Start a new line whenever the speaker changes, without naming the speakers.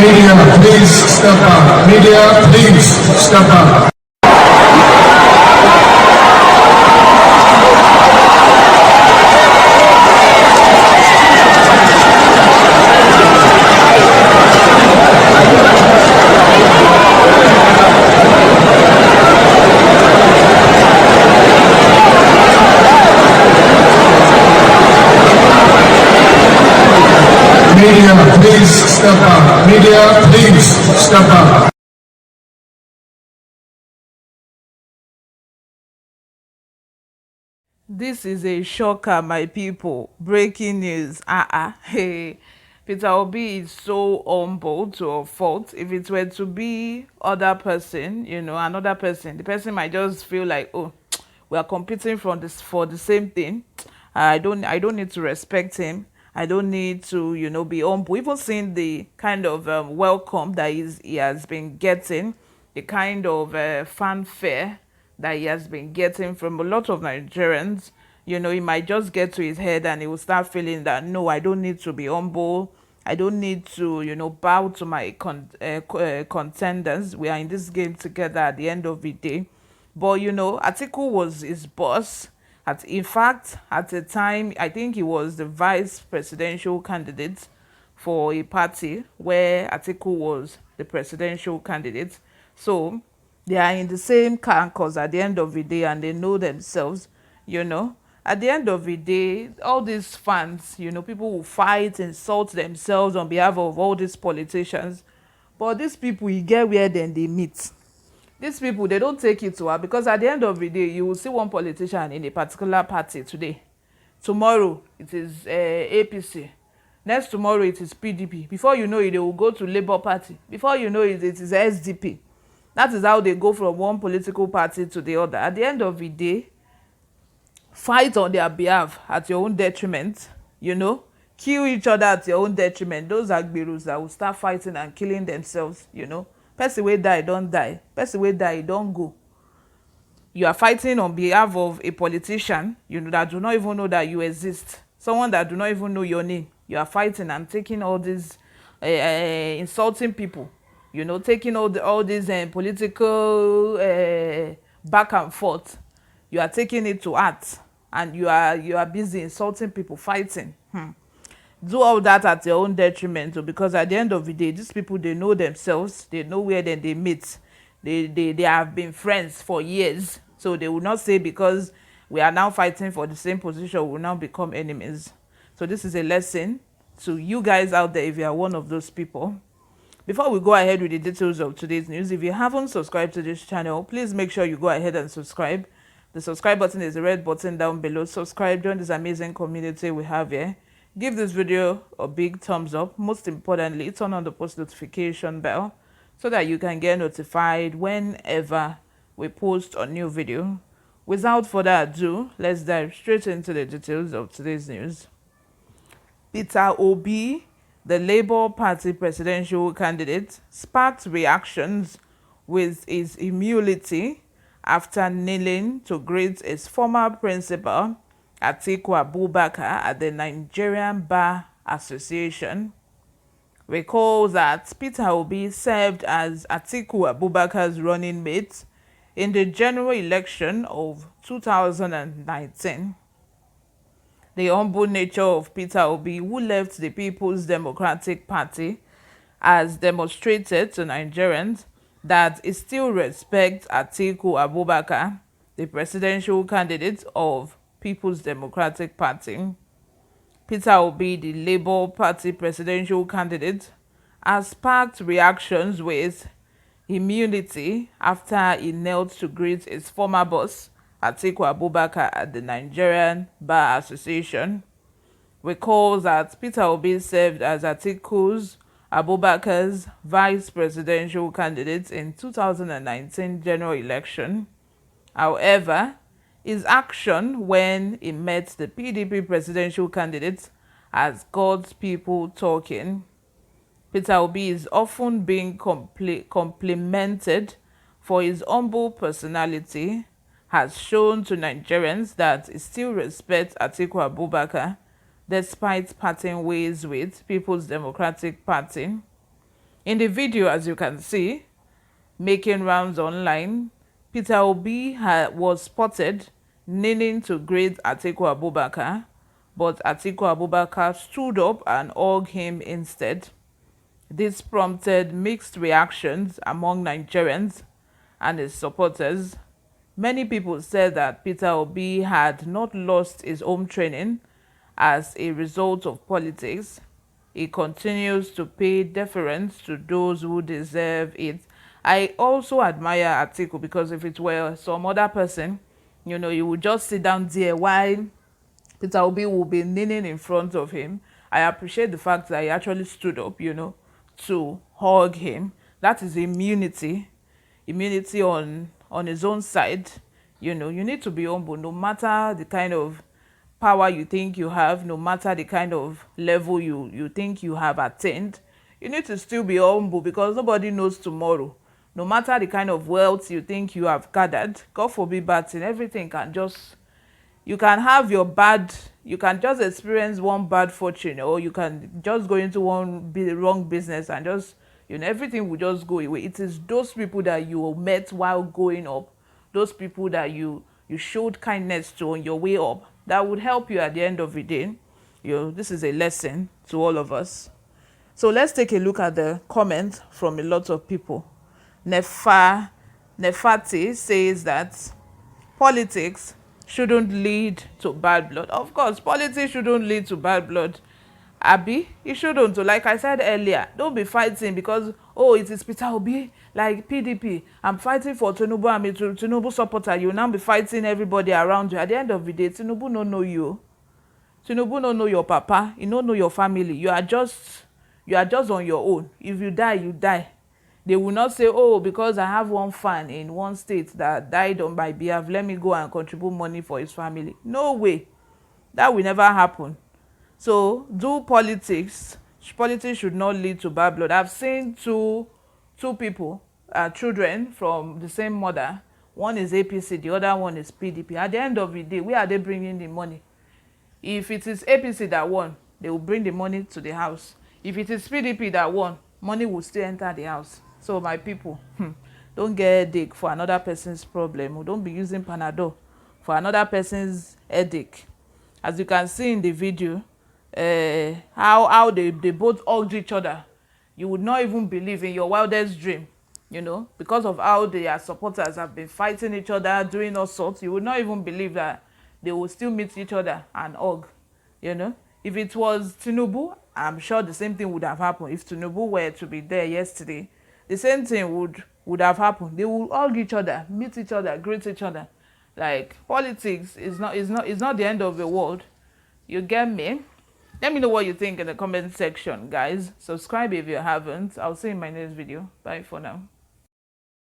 Media, please step up. Media, please step up. Media, please step up. Media, please step up.
This is a shocker, my people. Breaking news. Hey, Peter Obi is so humble to a fault. If it were to be other person, another person, the person might just feel like, oh, we are competing for the same thing. I don't need to respect him. I don't need to, be humble. Even seeing the kind of welcome that he has been getting, the kind of fanfare that he has been getting from a lot of Nigerians, he might just get to his head and he will start feeling that, no, I don't need to be humble. I don't need to, bow to my contenders. We are in this game together at the end of the day. But, Atiku was his boss. In fact, at the time, I think he was the vice presidential candidate for a party where Atiku was the presidential candidate. So they are in the same caucus at the end of the day, and they know themselves, At the end of the day, all these fans, people will fight, insult themselves on behalf of all these politicians. But these people, you get where then they meet. These people, they don't take it to her, because at the end of the day, you will see one politician in a particular party today. Tomorrow, it is APC. Next tomorrow, it is PDP. Before you know it, they will go to Labour Party. Before you know it, it is SDP. That is how they go from one political party to the other. At the end of the day, fight on their behalf at your own detriment, kill each other at your own detriment. Those are gbirus that will start fighting and killing themselves. Person wey die don die, person wey die don go. You are fighting on behalf of a politician, that do not even know that you exist, someone that do not even know your name. You are fighting and taking all these insulting people, taking all these political back and forth. You are taking it to heart, and you are busy insulting people, fighting. Do all that at your own detriment, because at the end of the day, these people, they know themselves. They know where then they meet. They have been friends for years, so they will not say because we are now fighting for the same position, we will now become enemies. So this is a lesson to you guys out there if you are one of those people. Before we go ahead with the details of today's news, if you haven't subscribed to this channel, please make sure you go ahead and subscribe. The subscribe button is the red button down below. Subscribe, join this amazing community we have here. Give this video a big thumbs up. Most importantly, turn on the post notification bell so that you can get notified whenever we post a new video. Without further ado, let's dive straight into the details of today's news. Peter Obi, the Labour Party presidential candidate, sparked reactions with his humility after kneeling to greet his former principal, Atiku Abubakar, at the Nigerian Bar Association. Recall that Peter Obi served as Atiku Abubakar's running mate in the general election of 2019. The humble nature of Peter Obi, who left the People's Democratic Party, has demonstrated to Nigerians that he still respects Atiku Abubakar, the presidential candidate of People's Democratic Party. Peter Obi, the Labour Party presidential candidate, has sparked reactions with immunity after he knelt to greet his former boss, Atiku Abubakar, at the Nigerian Bar Association. Recalls that Peter Obi served as Atiku's Abubakar's vice presidential candidate in 2019 general election. However, his action when he met the PDP presidential candidate has got people talking. Peter Obi is often being complimented for his humble personality, has shown to Nigerians that he still respects Atiku Abubakar despite parting ways with People's Democratic Party. In the video, as you can see, making rounds online, Peter Obi was spotted kneeling to greet Atiku Abubakar, but Atiku Abubakar stood up and hugged him instead. This prompted mixed reactions among Nigerians and his supporters. Many people said that Peter Obi had not lost his home training as a result of politics. He continues to pay deference to those who deserve it. I also admire Atiku, because if it were some other person, you would just sit down there while Peter Obi will be kneeling in front of him. I appreciate the fact that he actually stood up, to hug him. That is immunity on his own side. You need to be humble no matter the kind of power you think you have, no matter the kind of level you think you have attained. You need to still be humble, because nobody knows tomorrow. No matter the kind of wealth you think you have gathered, God forbid bad thing, everything can just, you can have your bad, you can just experience one bad fortune, or you can just go into one wrong business and just, everything will just go away. It is those people that you met while going up, those people that you showed kindness to on your way up, that would help you at the end of the day. This is a lesson to all of us. So let's take a look at the comment from a lot of people. Nefati says that politics shouldn't lead to bad blood. Of course, politics shouldn't lead to bad blood. Abi, it shouldn't. Like I said earlier, don't be fighting because, it is Peter Obi, like PDP. I'm fighting for Tinubu. I'm a Tinubu supporter. You now be fighting everybody around you. At the end of the day, Tinubu don't know you. Tinubu don't know your papa. He don't know your family. You are just on your own. If you die, you die. They will not say, because I have one fan in one state that died on my behalf, let me go and contribute money for his family. No way. That will never happen. So do politics. Politics should not lead to bad blood. I've seen two people, children from the same mother. One is APC, the other one is PDP. At the end of the day, where are they bringing the money? If it is APC that won, they will bring the money to the house. If it is PDP that won, money will still enter the house. So my people, don't get headache for another person's problem. Don't be using Panadol for another person's headache. As you can see in the video, how they both hugged each other. You would not even believe in your wildest dream, because of how their supporters have been fighting each other, doing all sorts. You would not even believe that they will still meet each other and hug. If it was Tinubu, I'm sure the same thing would have happened. If Tinubu were to be there yesterday, the same thing would have happened. They will hug each other, meet each other, greet each other. Like, politics is not the end of the world. You get me? Let me know what you think in the comment section, guys. Subscribe if you haven't. I'll see you in my next video. Bye for now.